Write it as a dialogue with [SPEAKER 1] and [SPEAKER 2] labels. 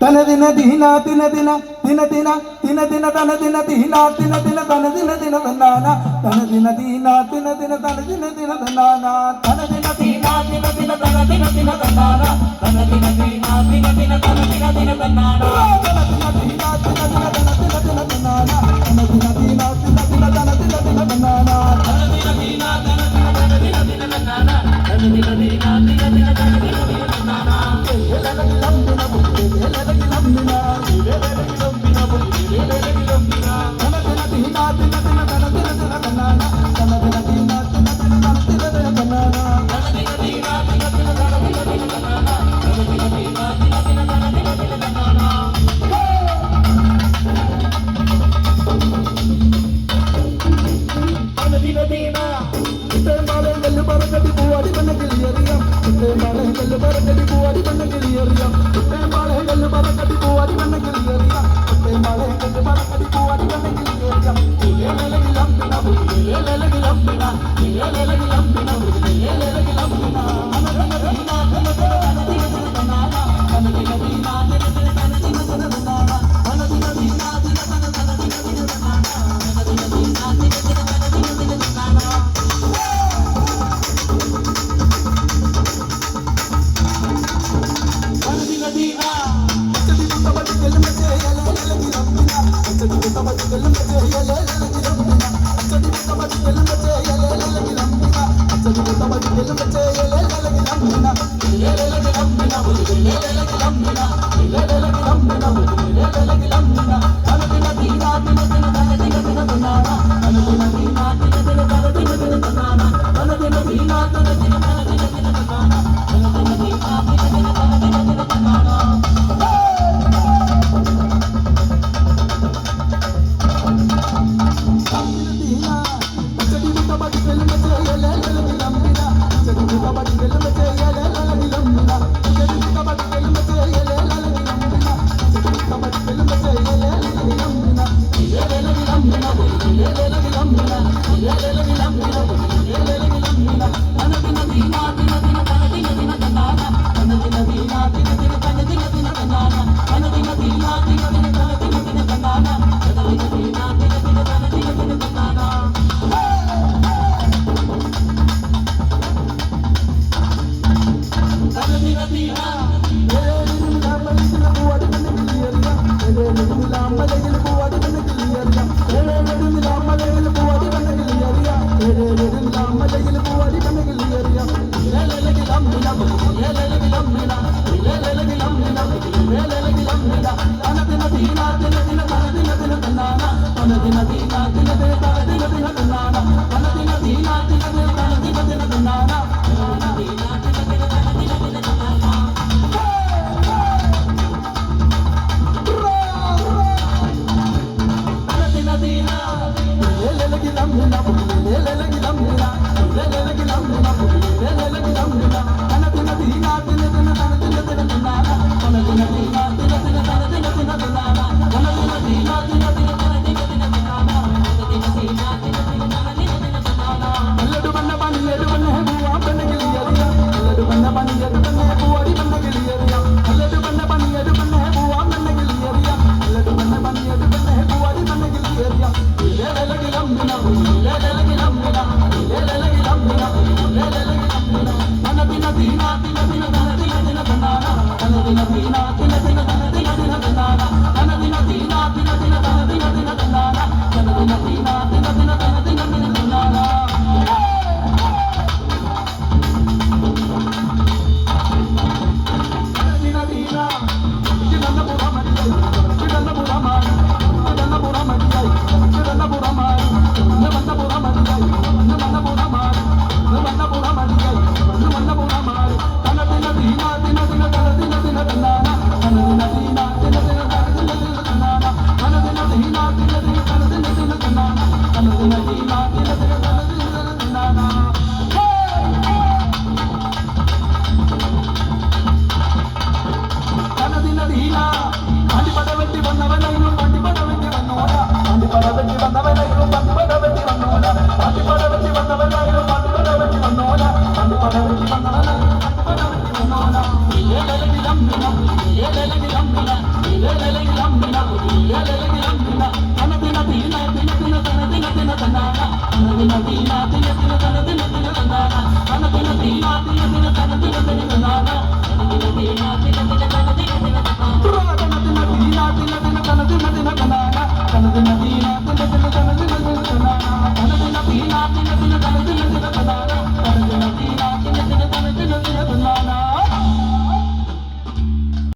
[SPEAKER 1] തന ദിന ദീന ദിന ദിന ദിന ദിന ദിന ദിന തന ദിന ദീന ദിന ദിന തന ദിന ദിന തന്നാന തന ദിന ദീന ദിന ദിന തന ദിന ദിന തന്നാന തന ദിന ദീന ദിന ദിന തന ദിന ദിന തന്നാന തന ദിന ദീന ദിന ദിന തന ദിന ദിന തന്നാന തന ദിന ദീന ദിന ദിന തന ദിന ദിന തന്നാന തന ദിന ദീന ദിന ദിന തന ദിന ദിന തന്നാന തന ദിന ദീന ദിന ദിന തന ദിന ദിന തന്നാന തന ദിന ദീന ദിന ദിന തന ദിന ദിന തന്നാന
[SPEAKER 2] Thank you.
[SPEAKER 1] Tana